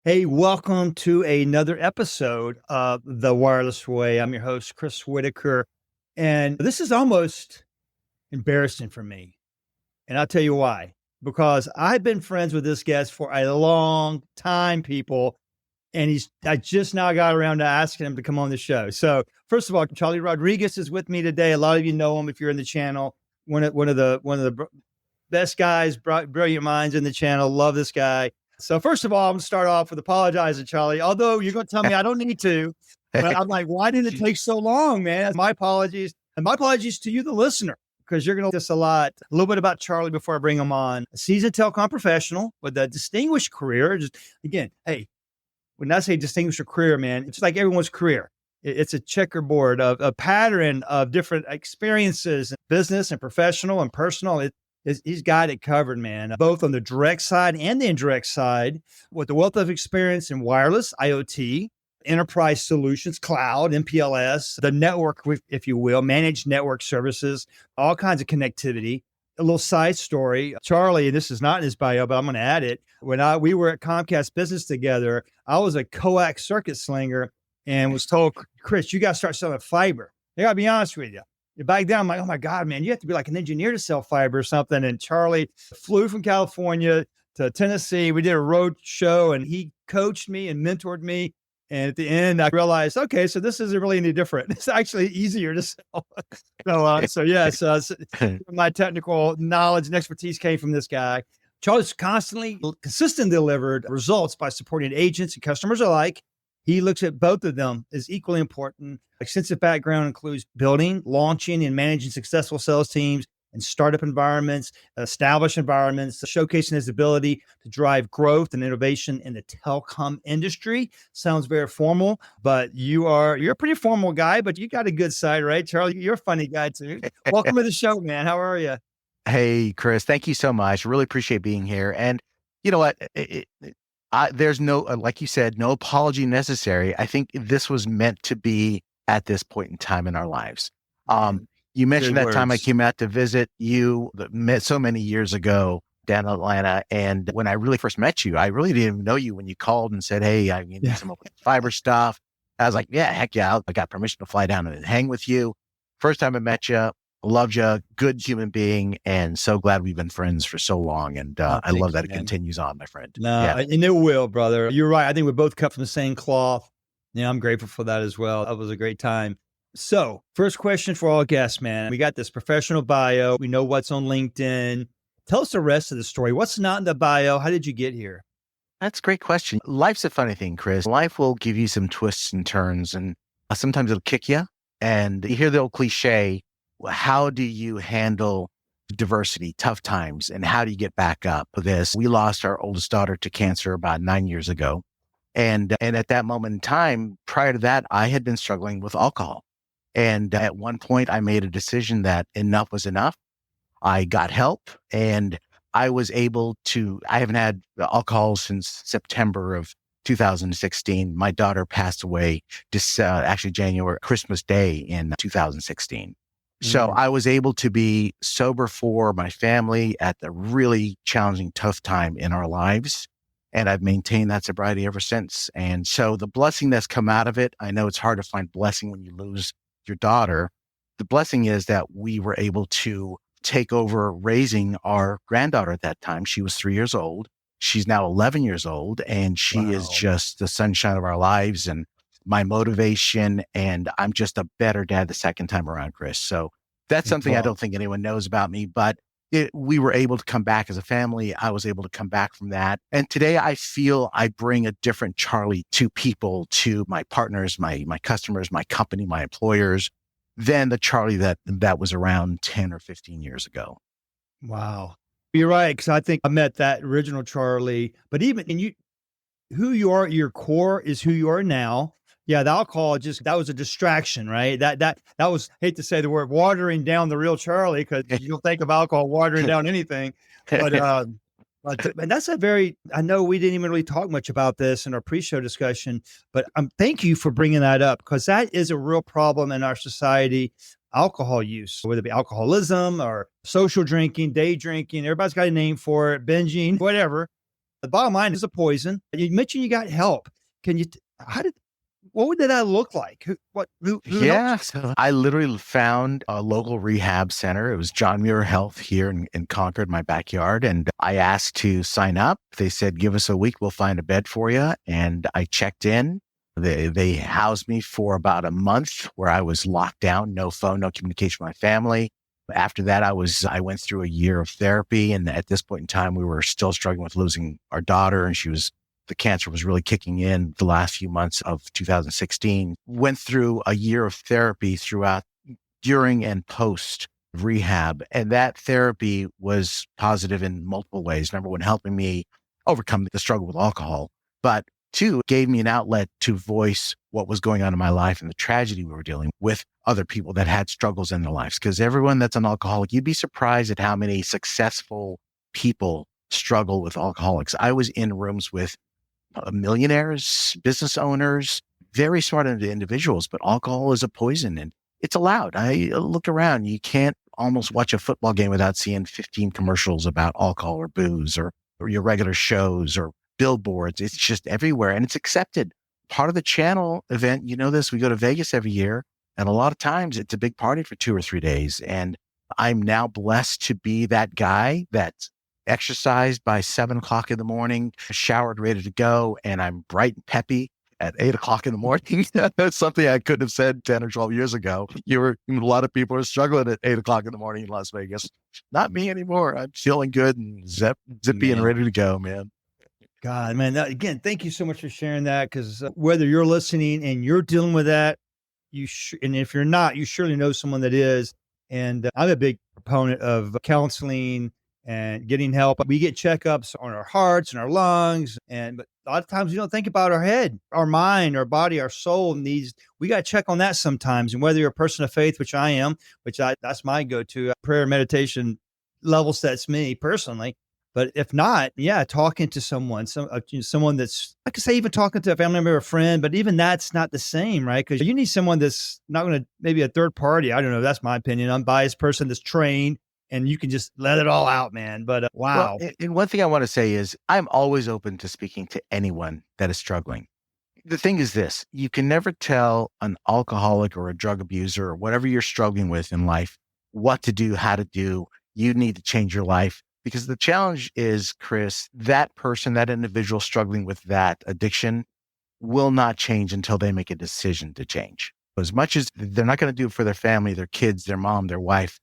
Hey, welcome to another episode of The Wireless Way. I'm your host, Chris Whitaker, and this is almost embarrassing for me. And I'll tell you why. Because I've been friends with this guest for a long time, people, and I just now got around to asking him to come on the show. So, first of all, Charlie Rodriguez is with me today. A lot of you know him if you're in the channel. One of the best guys, brilliant minds in the channel. Love this guy. So first of all, I'm going to start off with apologizing, Charlie. Although you're going to tell me I don't need to, but I'm like, why did it take so long, man? My apologies. And my apologies to you, the listener, because you're going to this a lot. A little bit about Charlie before I bring him on. A seasoned telecom professional with a distinguished career. Just again, hey, when I say distinguished career, man, it's like everyone's career. It's a checkerboard of a pattern of different experiences, business and professional and personal. He's got it covered, man, both on the direct side and the indirect side, with the wealth of experience in wireless, IoT, enterprise solutions, cloud, MPLS, the network, if you will, managed network services, all kinds of connectivity. A little side story, Charlie, and this is not in his bio, but I'm going to add it. When we were at Comcast Business together, I was a coax circuit slinger and was told, Chris, you got to start selling fiber. I got to be honest with you. Back then, I'm like, oh my God, man, you have to be like an engineer to sell fiber or something. And Charlie flew from California to Tennessee. We did a road show and he coached me and mentored me. And at the end, I realized, okay, so this isn't really any different. It's actually easier to sell. So my technical knowledge and expertise came from this guy. Charlie's consistently delivered results by supporting agents and customers alike. He looks at both of them as equally important. Extensive background includes building, launching, and managing successful sales teams in startup environments, established environments, showcasing his ability to drive growth and innovation in the telecom industry. Sounds very formal, but you're a pretty formal guy, but you got a good side, right, Charlie? You're a funny guy too. Welcome to the show, man. How are you? Hey, Chris, thank you so much. Really appreciate being here. And you know what? There's no, like you said, no apology necessary. I think this was meant to be at this point in time in our lives. You mentioned Good that time I words. came out to visit you so many years ago down in Atlanta. And when I really first met you, I really didn't even know you when you called and said, hey, I need some fiber stuff. I was like, yeah, heck yeah. I got permission to fly down and hang with you. First time I met you. Loved you, good human being, and so glad we've been friends for so long. And Oh, I thank love you, that it man. continues on, my friend. No, Yeah. and it will, brother. You're right. I think we're both cut from the same cloth. Yeah, I'm grateful for that as well. That was a great time. So, first question for all guests, man. We got this professional bio. We know what's on LinkedIn. Tell us the rest of the story. What's not in the bio? How did you get here? That's a great question. Life's a funny thing, Chris. Life will give you some twists and turns, and sometimes it'll kick you. And you hear the old cliche, how do you handle diversity, tough times, and how do you get back up? We lost our oldest daughter to cancer about 9 years ago. And at that moment in time, prior to that, I had been struggling with alcohol. And at one point, I made a decision that enough was enough. I got help and I was able to, I haven't had alcohol since September of 2016. My daughter passed away actually January, Christmas Day in 2016. So I was able to be sober for my family at the really challenging, tough time in our lives. And I've maintained that sobriety ever since. And so the blessing that's come out of it, I know it's hard to find blessing when you lose your daughter. The blessing is that we were able to take over raising our granddaughter at that time. She was 3 years old. She's now 11 years old, and she is just the sunshine of our lives and my motivation. And I'm just a better dad the second time around, Chris. So that's something I don't think anyone knows about me, but we were able to come back as a family. I was able to come back from that. And today I feel I bring a different Charlie to people, to my partners, my customers, my company, my employers, than the Charlie that was around 10 or 15 years ago. Wow. You're right. Cause I think I met that original Charlie, but who you are at your core is who you are now. Yeah. The alcohol that was a distraction, right? That was, hate to say the word, watering down the real Charlie. Cause you'll think of alcohol watering down anything, and that's I know we didn't even really talk much about this in our pre-show discussion, but thank you for bringing that up because that is a real problem in our society. Alcohol use, whether it be alcoholism or social drinking, day drinking, everybody's got a name for it, binging, whatever. The bottom line is a poison. You mentioned you got help. Can you, what did that look like? Who helped Yeah. you? So I literally found a local rehab center. It was John Muir Health here in Concord, my backyard. And I asked to sign up. They said, give us a week. We'll find a bed for you. And I checked in. They housed me for about a month where I was locked down, no phone, no communication with my family. After that, I went through a year of therapy. And at this point in time, we were still struggling with losing our daughter, and the cancer was really kicking in the last few months of 2016. Went through a year of therapy during and post rehab. And that therapy was positive in multiple ways. Number one, helping me overcome the struggle with alcohol. But two, it gave me an outlet to voice what was going on in my life and the tragedy we were dealing with other people that had struggles in their lives. Because everyone that's an alcoholic, you'd be surprised at how many successful people struggle with alcoholics. I was in rooms with millionaires, business owners, very smart individuals, but alcohol is a poison and it's allowed. I looked around. You can't almost watch a football game without seeing 15 commercials about alcohol or booze or your regular shows or billboards. It's just everywhere and it's accepted. Part of the channel event, you know this, we go to Vegas every year, and a lot of times it's a big party for 2 or 3 days. And I'm now blessed to be that guy that's exercised by 7 o'clock in the morning, showered, ready to go, and I'm bright and peppy at 8 o'clock in the morning. That's something I couldn't have said 10 or 12 years ago. A lot of people are struggling at 8 o'clock in the morning in Las Vegas. Not me anymore. I'm feeling good and zippy and ready to go, man. God, man, again, thank you so much for sharing that. Because whether you're listening and you're dealing with that, and if you're not, you surely know someone that is. And I'm a big proponent of counseling and getting help. We get checkups on our hearts and our lungs, but a lot of times we don't think about our head, our mind, our body, our soul needs. We got to check on that sometimes. And whether you're a person of faith, which I am, that's my go-to prayer and meditation level sets me personally. But if not, talking to someone, someone that's, I could say, even talking to a family member, a friend, but even that's not the same, right? Because you need someone that's not going to, maybe a third party. I don't know. That's my opinion. Unbiased person that's trained, and you can just let it all out, man. But wow. Well, and one thing I want to say is I'm always open to speaking to anyone that is struggling. The thing is this, you can never tell an alcoholic or a drug abuser or whatever you're struggling with in life what to do, how to do. You need to change your life. Because the challenge is, Chris, that person, that individual struggling with that addiction will not change until they make a decision to change. As much as they're not going to do it for their family, their kids, their mom, their wife,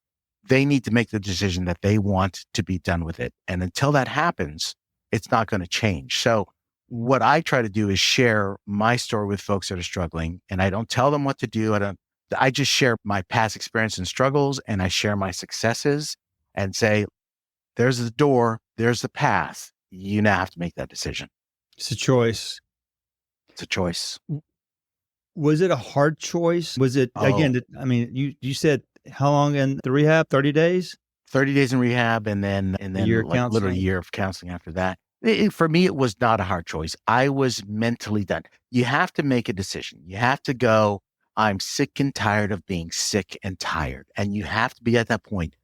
they need to make the decision that they want to be done with it. And until that happens, it's not going to change. So what I try to do is share my story with folks that are struggling, and I don't tell them what to do. I just share my past experience and struggles, and I share my successes and say, there's the door, there's the path. You now have to make that decision. It's a choice. It's a choice. Was it a hard choice? Was it, again, I mean, you said how long in the rehab? 30 days? 30 days in rehab and then like literally a year of counseling after that. For me, it was not a hard choice. I was mentally done. You have to make a decision. You have to go, I'm sick and tired of being sick and tired. And you have to be at that point.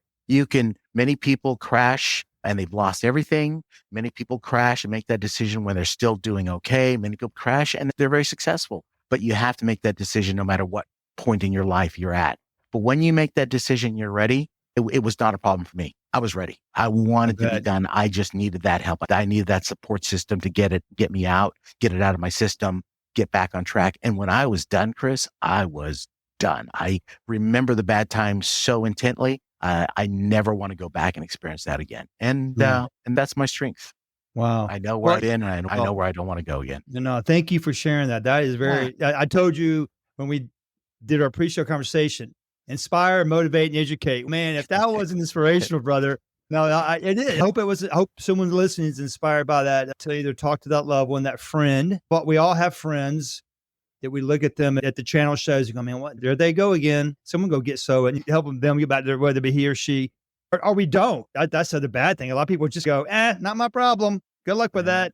Many people crash and they've lost everything. Many people crash and make that decision when they're still doing okay. Many people crash and they're very successful, but you have to make that decision no matter what point in your life you're at. But when you make that decision, you're ready. It was not a problem for me. I was ready. I wanted to be done. I just needed that help. I needed that support system to get me out, get it out of my system, get back on track. And when I was done, Chris, I was done. I remember the bad times so intently. I never want to go back and experience that again. And that's my strength. Wow. I know where I've been and I know where I don't want to go again. No, thank you for sharing that. That is very, I told you when we did our pre-show conversation, inspire, motivate, and educate. Man, if that wasn't inspirational, brother, no, it is. I hope someone listening is inspired by that to either talk to that loved one, that friend. But we all have friends that we look at them at the channel shows and go, man, what? There they go again. Someone go get so and help them get back there, whether it be he or she, or we don't. That's the bad thing. A lot of people just go, not my problem. Good luck with that.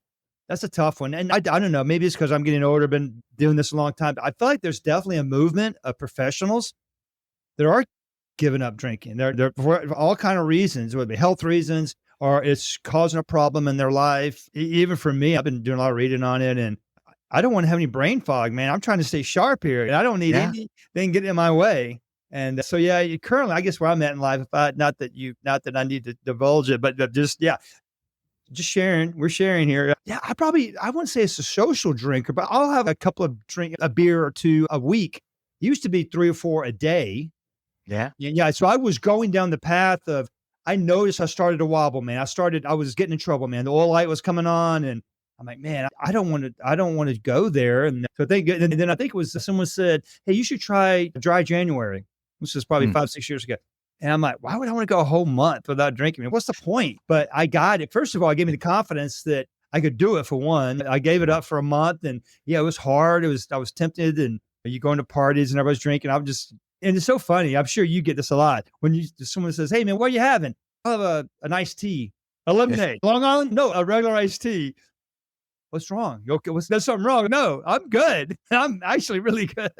That's a tough one. And I don't know, maybe it's because I'm getting older, been doing this a long time. But I feel like there's definitely a movement of professionals that are giving up drinking. They're for all kind of reasons, whether it be health reasons or it's causing a problem in their life. Even for me, I've been doing a lot of reading on it, and I don't want to have any brain fog, man. I'm trying to stay sharp here, and I don't need Yeah. anything getting in my way. And so, yeah, currently, I guess where I'm at in life, if I, not that I need to divulge it, but just, yeah, just sharing. We're sharing here. Yeah, I wouldn't say it's a social drinker, but I'll have a couple of a beer or two a week. It used to be 3 or 4 a day. Yeah. Yeah. So I was going down the path of, I noticed I started to wobble, man. I was getting in trouble, man. The oil light was coming on, and I'm like, man, I don't want to go there. And so and then I think it was someone said, hey, you should try dry January. This is probably 5-6 years ago. And I'm like, why would I want to go a whole month without drinking? I mean, what's the point? But I got it. First of all, it gave me the confidence that I could do it for one. I gave it up for a month, and yeah, it was hard. I was tempted, and you going to parties and everybody's drinking. And it's so funny. I'm sure you get this a lot when someone says, hey man, what are you having? I'll have an iced tea, a lemonade, Long Island. No, a regular iced tea. What's wrong? You okay? There's something wrong? No, I'm good. I'm actually really good.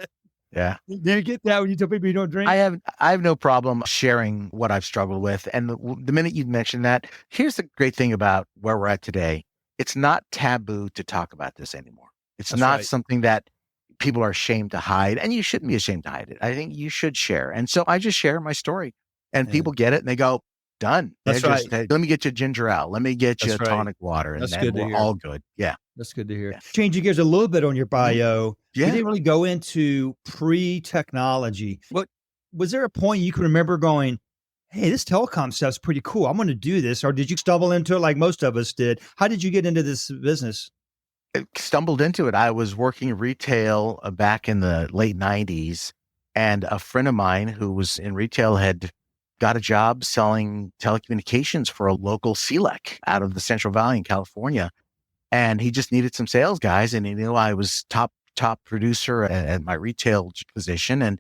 Yeah. Do you get that when you tell people you don't drink? I have no problem sharing what I've struggled with. And the minute you mentioned that, here's the great thing about where we're at today. It's not taboo to talk about this anymore. It's That's not right. something that people are ashamed to hide, and you shouldn't be ashamed to hide it. I think you should share. And so I just share my story, and Yeah. people get it and they go, done. That's They're right. just, hey, let me get you ginger ale. Let me get you That's right. tonic water. And That's then good to we're hear. all good. Yeah. That's good to hear. Yeah. Changing gears a little bit on your bio. Yeah. You didn't really go into pre-technology. What was there a point you can remember going, hey, this telecom stuff's pretty cool. I'm going to do this. Or did you stumble into it like most of us did? How did you get into this business? Stumbled into it. I was working retail back in the late 90s, and a friend of mine who was in retail had got a job selling telecommunications for a local CLEC out of the Central Valley in California. And he just needed some sales guys. And he knew I was top producer at my retail position. And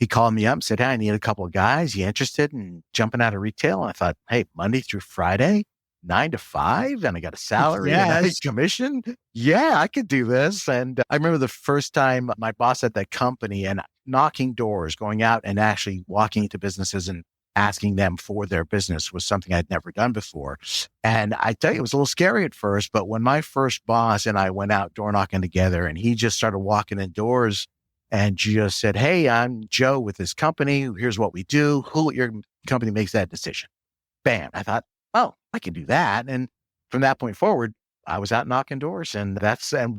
he called me up and said, hey, I need a couple of guys. You interested in jumping out of retail? And I thought, hey, Monday through Friday, 9 to 5, and I got a salary and a commission. Yeah, I could do this. And I remember the first time my boss at that company and knocking doors, going out and actually walking into businesses and asking them for their business was something I'd never done before. And I tell you, it was a little scary at first, but when my first boss and I went out door knocking together, and he just started walking in doors and just said, hey, I'm Joe with this company. Here's what we do. Who at your company makes that decision? Bam. I thought, oh, I can do that. And from that point forward, I was out knocking doors. And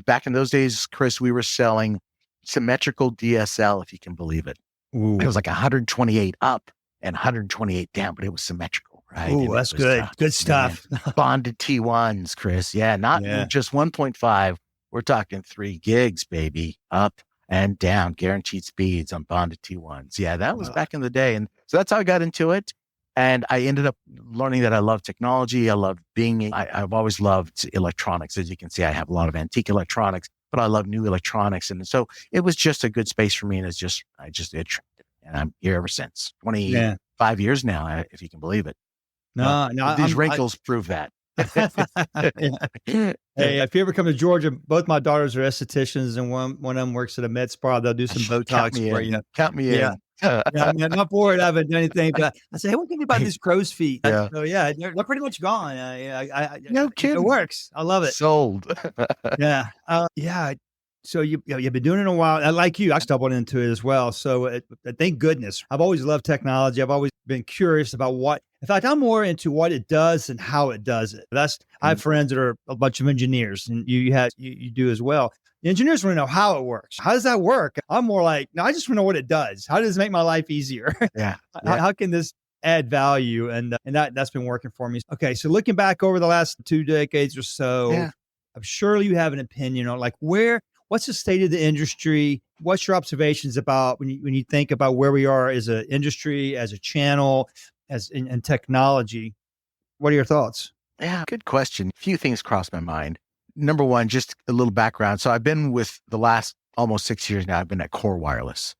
back in those days, Chris, we were selling symmetrical DSL, if you can believe it. Ooh. It was like 128 up and 128 down, but it was symmetrical, right? Oh, that's good. Good stuff. Bonded T1s, Chris. Yeah, not just 1.5. We're talking 3 gigs, baby, up and down, guaranteed speeds on bonded T1s. Yeah, that was back in the day. And so that's how I got into it. And I ended up learning that I love technology. I've always loved electronics. As you can see, I have a lot of antique electronics, but I love new electronics. And so it was just a good space for me. And I just attracted. And I'm here ever since 25 years now, if you can believe it. No, These wrinkles prove that. Hey, if you ever come to Georgia, both my daughters are estheticians, and one of them works at a med spa. They'll do some Botox for you. Count me in. I'm not for it. I haven't done anything, but I say, hey, what can you about these crow's feet? Yeah. So they're pretty much gone. No kidding. It works. I love it. Sold. Yeah. So you've been doing it a while. Like you, I stumbled into it as well. So thank goodness. I've always loved technology. I've always been curious about in fact, I'm more into what it does and how it does it. I have friends that are a bunch of engineers, and you do as well. The engineers want to know how it works. How does that work? I'm more like, no, I just want to know what it does. How does it make my life easier? Yeah. How can this add value? And that's been working for me. Okay. So looking back over the last 2 decades or so, I'm sure you have an opinion on what's the state of the industry? What's your observations about when you think about where we are as an industry, as a channel, as in technology? What are your thoughts? Yeah, good question. A few things crossed my mind. Number one, just a little background. So I've been with the last almost 6 years now. I've been at Core Wireless.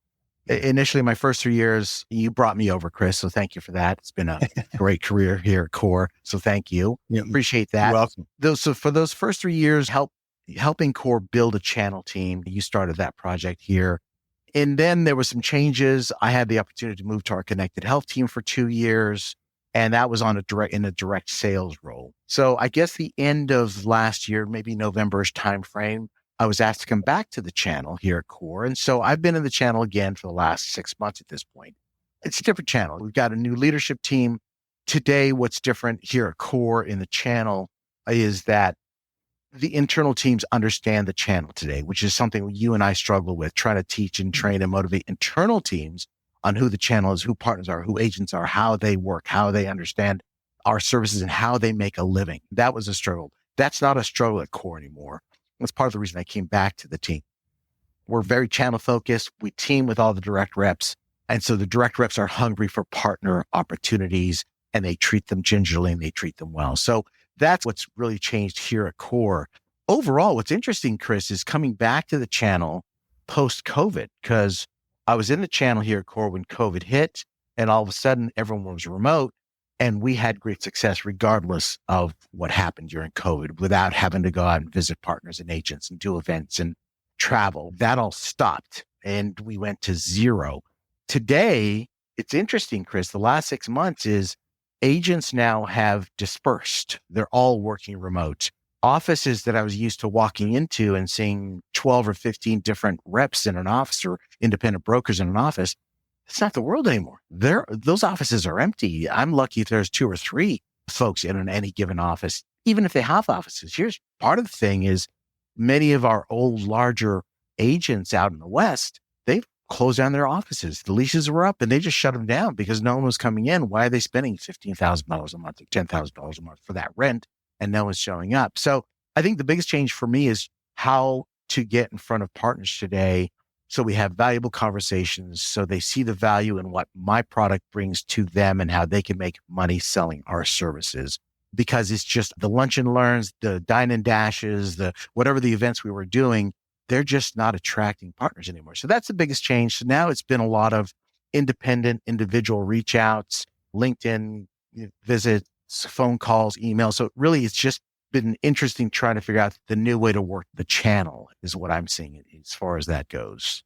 Initially, my first 3 years, you brought me over, Chris. So thank you for that. It's been a great career here at Core. So thank you. Appreciate that. You're welcome. So for those first 3 years, helping Core build a channel team, you started that project here. And then there were some changes. I had the opportunity to move to our connected health team for 2 years. And that was in a direct sales role. So I guess the end of last year, maybe November-ish timeframe, I was asked to come back to the channel here at Core. And so I've been in the channel again for the last 6 months at this point. It's a different channel. We've got a new leadership team. Today, what's different here at Core in the channel is that the internal teams understand the channel today, which is something you and I struggle with, trying to teach and train and motivate internal teams on who the channel is, who partners are, who agents are, how they work, how they understand our services, and how they make a living. That was a struggle. That's not a struggle at Core anymore. That's part of the reason I came back to the team. We're very channel focused. We team with all the direct reps. And so the direct reps are hungry for partner opportunities, and they treat them gingerly and they treat them well. So that's what's really changed here at Core. Overall, what's interesting, Chris, is coming back to the channel post-COVID, because I was in the channel here at Core when COVID hit, and all of a sudden everyone was remote, and we had great success regardless of what happened during COVID without having to go out and visit partners and agents and do events and travel. That all stopped and we went to zero. Today, it's interesting, Chris, the last 6 months is agents now have dispersed. They're all working remote. Offices that I was used to walking into and seeing 12 or 15 different reps in an office or independent brokers in an office, it's not the world anymore. Those offices are empty. I'm lucky if there's 2 or 3 folks in any given office, even if they have offices. Here's part of the thing is many of our old, larger agents out in the West, they've closed down their offices. The leases were up and they just shut them down because no one was coming in. Why are they spending $15,000 a month or $10,000 a month for that rent? And no one's showing up. So I think the biggest change for me is how to get in front of partners today so we have valuable conversations, so they see the value in what my product brings to them and how they can make money selling our services. Because it's just the lunch and learns, the dine and dashes, the whatever the events we were doing, they're just not attracting partners anymore. So that's the biggest change. So now it's been a lot of independent individual reach outs, LinkedIn visits, phone calls, emails. So really, it's just been interesting trying to figure out the new way to work the channel is what I'm seeing as far as that goes.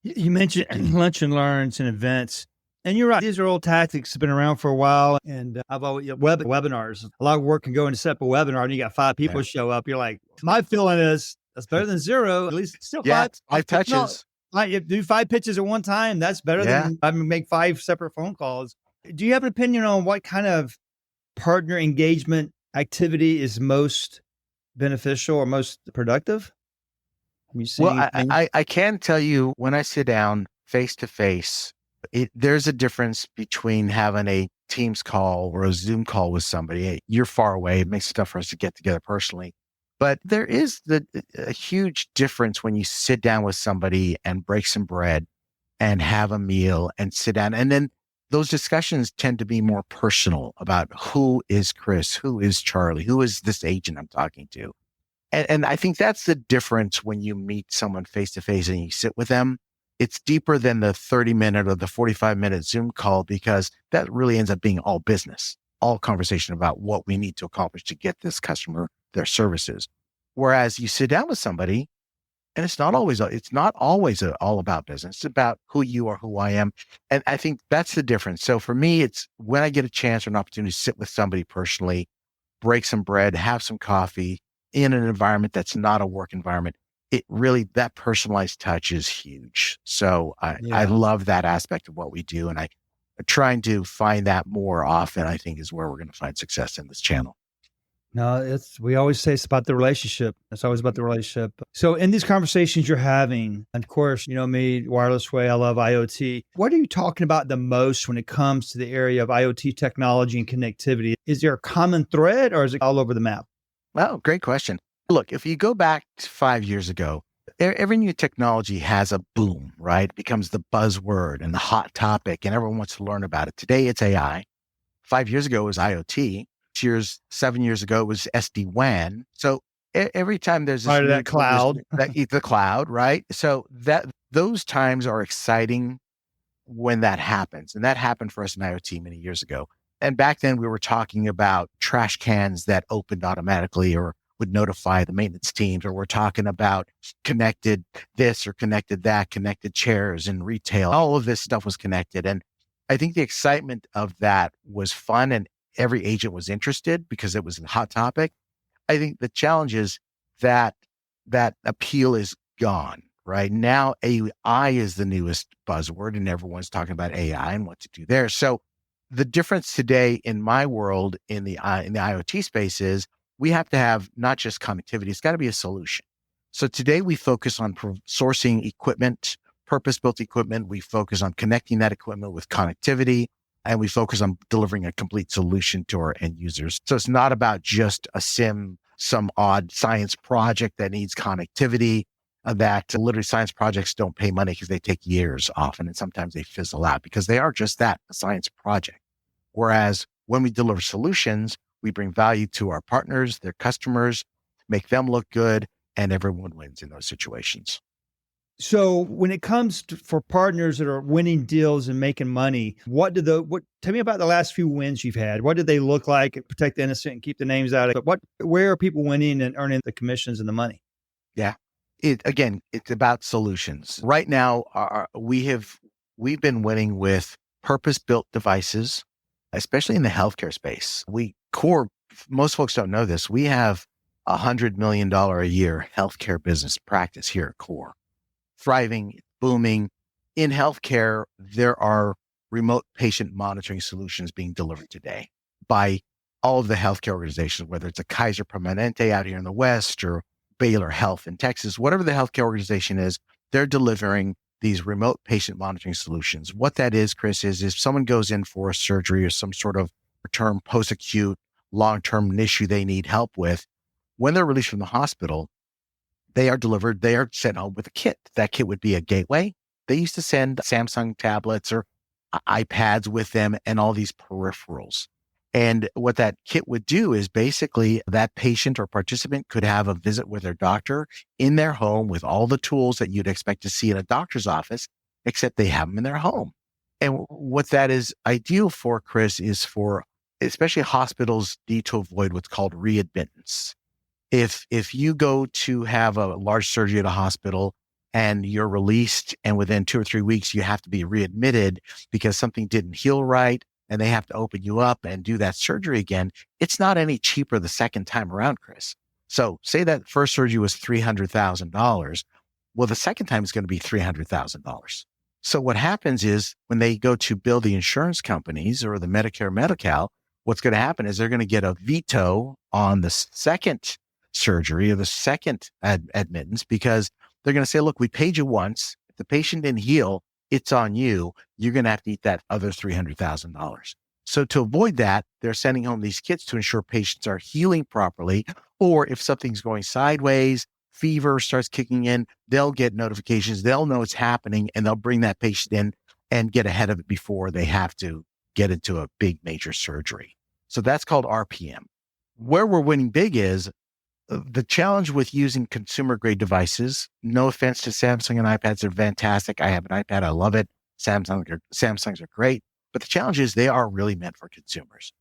You mentioned lunch and learns and events. And you're right. These are old tactics that have been around for a while. And I've always, webinars, a lot of work can go into set up a webinar and you got 5 people show up. You're like, my feeling is that's better than 0. At least still 5 touches. No, you do 5 pitches at one time. That's better than I make 5 separate phone calls. Do you have an opinion on what kind of partner engagement activity is most beneficial or most productive? Well, I can tell you when I sit down face to face, there's a difference between having a Teams call or a Zoom call with somebody. You're far away. It makes it tough for us to get together personally. But there is a huge difference when you sit down with somebody and break some bread and have a meal and sit down. And then those discussions tend to be more personal about who is Chris, who is Charlie, who is this agent I'm talking to. And I think that's the difference when you meet someone face to face and you sit with them. It's deeper than the 30-minute or the 45-minute Zoom call because that really ends up being all business, all conversation about what we need to accomplish to get this customer their services. Whereas you sit down with somebody and it's not always all about business. It's about who you are, who I am. And I think that's the difference. So for me, it's when I get a chance or an opportunity to sit with somebody personally, break some bread, have some coffee in an environment that's not a work environment, it really, that personalized touch is huge. So I love that aspect of what we do. And trying to find that more often, I think is where we're going to find success in this channel. No, we always say it's about the relationship. It's always about the relationship. So in these conversations you're having, and of course, you know me, wireless way, I love IoT. What are you talking about the most when it comes to the area of IoT technology and connectivity? Is there a common thread or is it all over the map? Well, great question. Look, if you go back to 5 years ago, every new technology has a boom, right? It becomes the buzzword and the hot topic and everyone wants to learn about it. Today it's AI. 5 years ago it was IoT. 7 years ago it was SD-WAN. So every time there's this that cloud, the cloud, right? So those times are exciting when that happens. And that happened for us in IoT many years ago. And back then we were talking about trash cans that opened automatically or would notify the maintenance teams, or we're talking about connected this or connected that, connected chairs in retail. All of this stuff was connected. And I think the excitement of that was fun and every agent was interested because it was a hot topic. I think the challenge is that that appeal is gone, right? Now AI is the newest buzzword and everyone's talking about AI and what to do there. So the difference today in my world in the IoT space is we have to have not just connectivity, it's got to be a solution. So today we focus on sourcing equipment, purpose-built equipment. We focus on connecting that equipment with connectivity, and we focus on delivering a complete solution to our end users. So it's not about just some odd science project that needs connectivity, that literally science projects don't pay money because they take years often, and sometimes they fizzle out because they are just that, a science project. Whereas when we deliver solutions, we bring value to our partners, their customers, make them look good, and everyone wins in those situations. So when it comes to, for partners that are winning deals and making money, tell me about the last few wins you've had. What did they look like? Protect the innocent and keep the names out of it. But where are people winning and earning the commissions and the money? Yeah. It's about solutions. Right now, we've been winning with purpose-built devices, especially in the healthcare space. Most folks don't know this. We have $100 million a year healthcare business practice here at Core. Thriving, booming. In healthcare, there are remote patient monitoring solutions being delivered today by all of the healthcare organizations, whether it's a Kaiser Permanente out here in the West or Baylor Health in Texas, whatever the healthcare organization is, they're delivering these remote patient monitoring solutions. What that is, Chris, is if someone goes in for a surgery or some sort of term post-acute, long-term issue they need help with, when they're released from the hospital, they are sent home with a kit. That kit would be a gateway. They used to send Samsung tablets or iPads with them and all these peripherals. And what that kit would do is basically that patient or participant could have a visit with their doctor in their home with all the tools that you'd expect to see in a doctor's office, except they have them in their home. And what that is ideal for, Chris, is for especially hospitals need to avoid what's called readmittance. If you go to have a large surgery at a hospital and you're released and within 2 or 3 weeks you have to be readmitted because something didn't heal right and they have to open you up and do that surgery again, it's not any cheaper the second time around, Chris. So say that first surgery was $300,000. Well, the second time is going to be $300,000. So what happens is when they go to bill the insurance companies or the Medicare, Medi-Cal, what's going to happen is they're going to get a veto on the second surgery or the second admittance because they're going to say, look, we paid you once. If the patient didn't heal, it's on you. You're going to have to eat that other $300,000. So to avoid that, they're sending home these kits to ensure patients are healing properly. Or if something's going sideways, fever starts kicking in, they'll get notifications. They'll know it's happening and they'll bring that patient in and get ahead of it before they have to get into a big major surgery. So that's called RPM. Where we're winning big is the challenge with using consumer grade devices. No offense to Samsung and iPads, they're fantastic. I have an iPad, I love it. Samsungs are great, but the challenge is they are really meant for consumers.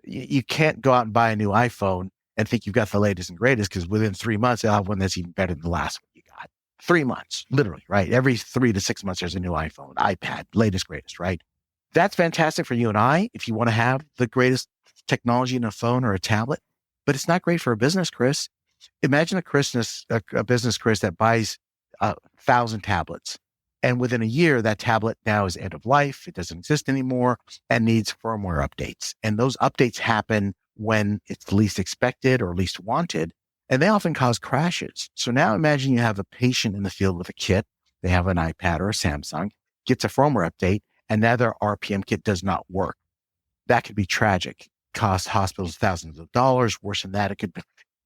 You can't go out and buy a new iPhone and think you've got the latest and greatest because within 3 months they'll have one that's even better than the last one you got. 3 months, literally, right? Every 3 to 6 months there's a new iPhone, iPad, latest, greatest, right? That's fantastic for you and I if you want to have the greatest technology in a phone or a tablet. But it's not great for a business, Chris. Imagine a business, Chris, that buys 1,000 tablets. And within a year, that tablet now is end of life. It doesn't exist anymore and needs firmware updates. And those updates happen when it's least expected or least wanted. And they often cause crashes. So now imagine you have a patient in the field with a kit. They have an iPad or a Samsung, gets a firmware update, and now their RPM kit does not work. That could be tragic. Cost hospitals thousands of dollars. Worse than that, it could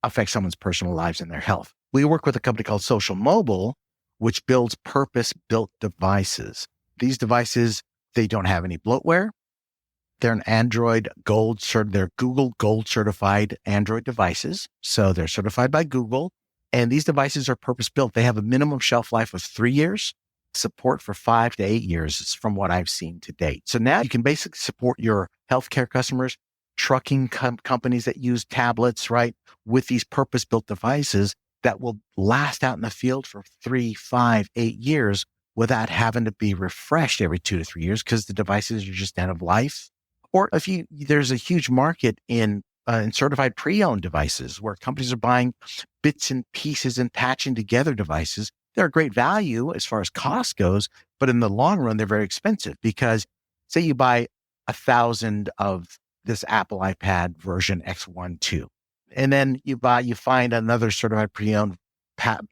affect someone's personal lives and their health. We work with a company called Social Mobile, which builds purpose-built devices. These devices, they don't have any bloatware. They're they're Google Gold certified Android devices. So they're certified by Google. And these devices are purpose-built. They have a minimum shelf life of 3 years, support for 5 to 8 years from what I've seen to date. So now you can basically support your healthcare customers, trucking companies that use tablets, right, with these purpose-built devices that will last out in the field for 3, 5, 8 years without having to be refreshed every 2 to 3 years because the devices are just end of life. Or there's a huge market in certified pre-owned devices where companies are buying bits and pieces and patching together devices. They're a great value as far as cost goes, but in the long run, they're very expensive because say you buy 1,000 of this Apple iPad version X1, 2, and then you find another certified pre-owned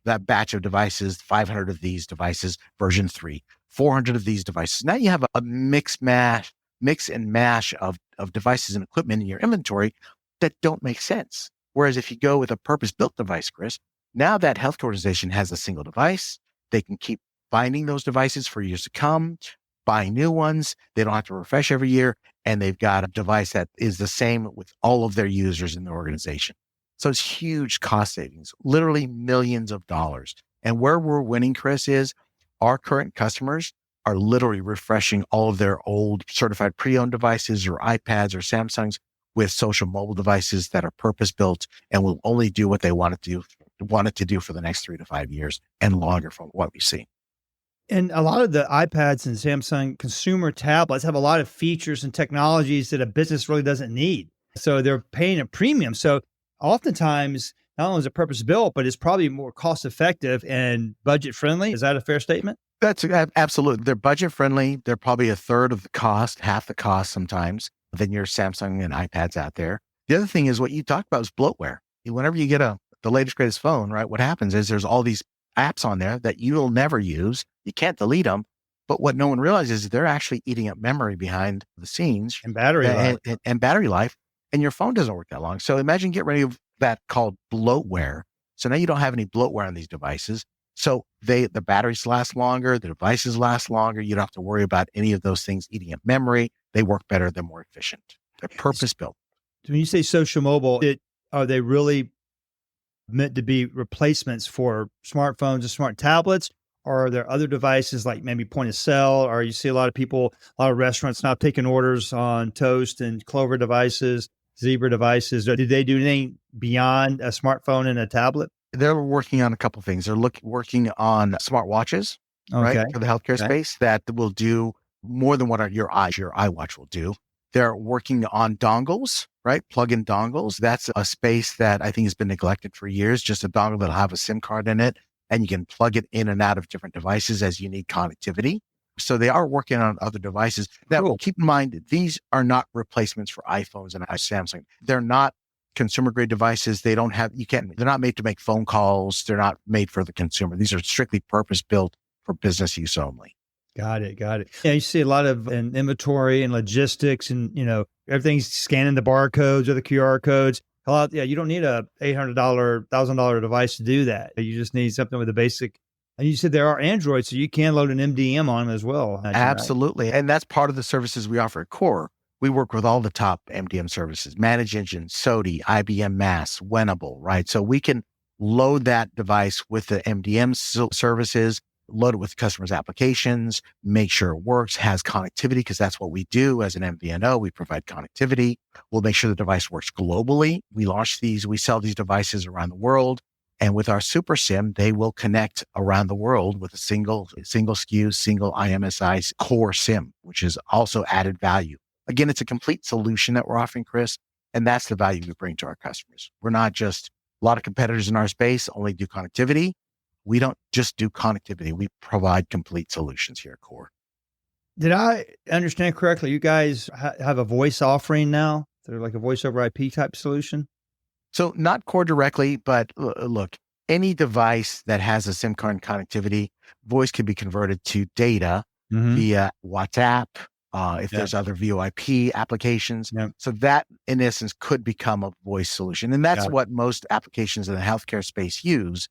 that batch of devices, 500 of these devices, version 3, 400 of these devices. Now you have a mix and mash of devices and equipment in your inventory that don't make sense. Whereas if you go with a purpose-built device, Chris, now that healthcare organization has a single device. They can keep finding those devices for years to come, buying new ones. They don't have to refresh every year. And they've got a device that is the same with all of their users in the organization. So it's huge cost savings, literally millions of dollars. And where we're winning, Chris, is our current customers are literally refreshing all of their old certified pre-owned devices or iPads or Samsungs with social mobile devices that are purpose-built and will only do what they want it to do for the next 3 to 5 years and longer from what we see. And a lot of the iPads and Samsung consumer tablets have a lot of features and technologies that a business really doesn't need. So they're paying a premium. So oftentimes, not only is it purpose built, but it's probably more cost effective and budget friendly. Is that a fair statement? That's absolutely. They're budget friendly. They're probably a third of the cost, half the cost sometimes than your Samsung and iPads out there. The other thing is what you talked about is bloatware. Whenever you get the latest, greatest phone, right? What happens is there's all these apps on there that you'll never use. You can't delete them. But what no one realizes is they're actually eating up memory behind the scenes And battery life. and battery life. And your phone doesn't work that long. So imagine getting rid of that called bloatware. So now you don't have any bloatware on these devices. So the batteries last longer, the devices last longer. You don't have to worry about any of those things eating up memory. They work better. They're more efficient. They're purpose built. When you say social mobile, are they really meant to be replacements for smartphones and smart tablets? Or are there other devices like maybe point of sale? Or you see a lot of restaurants now taking orders on Toast and Clover devices, Zebra devices. Did they do anything beyond a smartphone and a tablet? They're working on a couple of things. They're working on smartwatches, Okay. right, for the healthcare space that will do more than what your iWatch will do. They're working on dongles, right? Plug-in dongles. That's a space that I think has been neglected for years. Just a dongle that'll have a SIM card in it, and you can plug it in and out of different devices as you need connectivity. So they are working on other devices. Now, Cool. keep in mind, these are not replacements for iPhones and Samsung. They're not consumer grade devices. They're not made to make phone calls. They're not made for the consumer. These are strictly purpose built for business use only. Got it. Yeah, you see a lot of inventory and logistics and, everything's scanning the barcodes or the QR codes. You don't need a $800, $1,000 device to do that. You just need something with a basic. And you said there are Androids, so you can load an MDM on them as well. Absolutely. Right? And that's part of the services we offer at Core. We work with all the top MDM services, Manage Engine, SOTI, IBM Mass, Winnable, right? So we can load that device with the MDM services, load it with customers' applications, make sure it works, has connectivity, because that's what we do as an MVNO. We provide connectivity. We'll make sure the device works globally. We sell these devices around the world. And with our Super SIM, they will connect around the world with a single SKU, single IMSI core SIM, which is also added value. Again, it's a complete solution that we're offering, Chris, and that's the value we bring to our customers. We're not just a lot of competitors in our space only do connectivity. We don't just do connectivity. We provide complete solutions here at Core. Did I understand correctly? You guys have a voice offering now? They're like a voice over IP type solution? So not Core directly, but look, any device that has a SIM card connectivity, voice can be converted to data via WhatsApp, if there's other VoIP applications. Yep. So that, in essence, could become a voice solution. And that's what most applications in the healthcare space use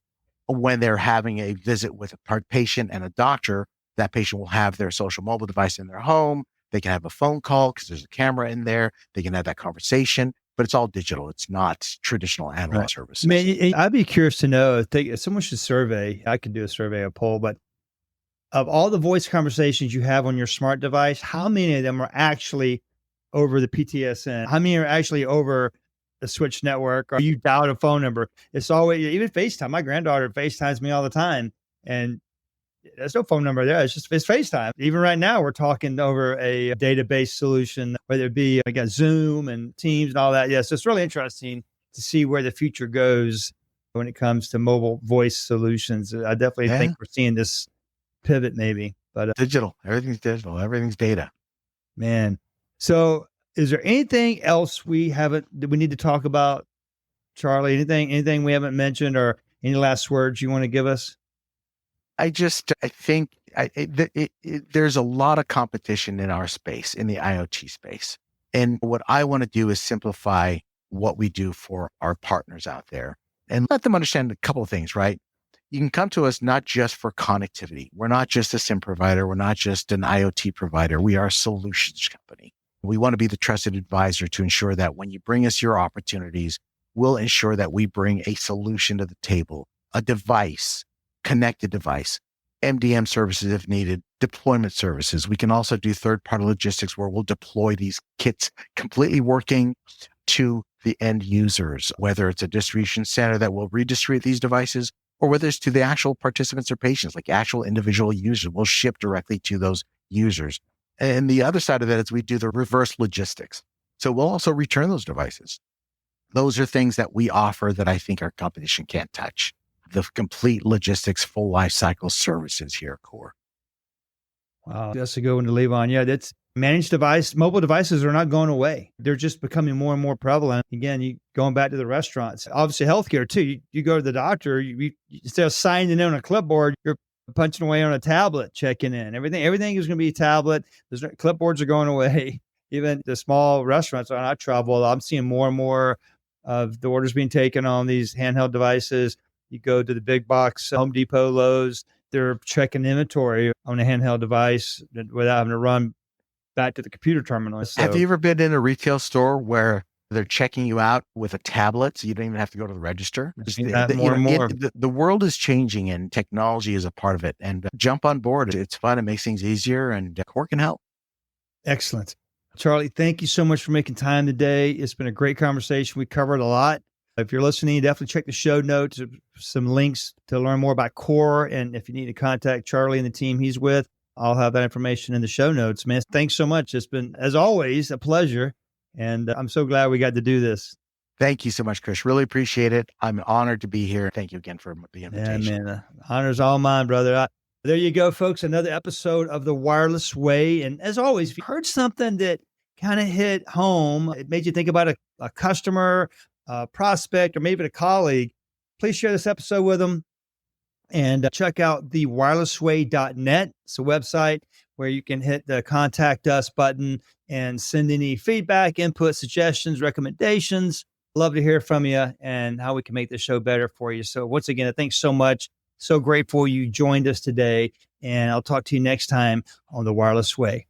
when they're having a visit with a patient and a doctor. That patient will have their social mobile device in their home. They can have a phone call because there's a camera in there. They can have that conversation, but it's all digital. It's not traditional analog services. Man, I'd be curious to know if someone should survey. I could do a survey, a poll, but of all the voice conversations you have on your smart device, how many of them are actually over the PTSN? How many are actually over the switch network, or you dialed a phone number? It's always, even FaceTime. My granddaughter FaceTimes me all the time. And There's no phone number there. It's FaceTime. Even right now, we're talking over a database solution, whether it be again Zoom and Teams and all that. Yes, it's really interesting to see where the future goes when it comes to mobile voice solutions. I definitely Yeah. think we're seeing this pivot maybe, but Digital. Everything's digital. Everything's data. man. So is there anything else that we need to talk about, Charlie? Anything we haven't mentioned, or any last words you want to give us? I think there's a lot of competition in our space, in the IoT space. And what I want to do is simplify what we do for our partners out there and let them understand a couple of things, right? You can come to us not just for connectivity. We're not just a SIM provider. We're not just an IoT provider. We are a solutions company. We want to be the trusted advisor to ensure that when you bring us your opportunities, we'll ensure that we bring a solution to the table, a device, connected device, MDM services if needed, deployment services. We can also do third-party logistics where we'll deploy these kits completely working to the end users, whether it's a distribution center that will redistribute these devices or whether it's to the actual participants or patients, like actual individual users. We'll ship directly to those users. And the other side of that is we do the reverse logistics. So we'll also return those devices. Those are things that we offer that I think our competition can't touch. The complete logistics, full life cycle services here at Core. Wow, that's a good one to leave on. Yeah, that's mobile devices are not going away. They're just becoming more and more prevalent. Again, going back to the restaurants, obviously healthcare too. You go to the doctor, you instead of signing in on a clipboard, you're punching away on a tablet, checking in. Everything is going to be a tablet. Clipboards are going away. Even the small restaurants when I travel, I'm seeing more and more of the orders being taken on these handheld devices. You go to the big box, Home Depot, Lowe's, they're checking inventory on a handheld device without having to run back to the computer terminal. So, have you ever been in a retail store where they're checking you out with a tablet, so you don't even have to go to the register? More and more. The world is changing and technology is a part of it. And jump on board. It's fun. It makes things easier and Core can help. Excellent. Charlie, thank you so much for making time today. It's been a great conversation. We covered a lot. If you're listening, definitely check the show notes, some links to learn more about Core. And if you need to contact Charlie and the team he's with, I'll have that information in the show notes. Man, thanks so much. It's been, as always, a pleasure. And I'm so glad we got to do this. Thank you so much, Chris. Really appreciate it. I'm honored to be here. Thank you again for the invitation. Yeah, man, the honor's all mine, brother. There you go, folks. Another episode of The Wireless Way. And as always, if you heard something that kind of hit home, it made you think about a customer, a prospect, or maybe a colleague, please share this episode with them and check out thewirelessway.net. It's a website where you can hit the contact us button and send any feedback, input, suggestions, recommendations. Love to hear from you and how we can make the show better for you. So once again, thanks so much. So grateful you joined us today, and I'll talk to you next time on The Wireless Way.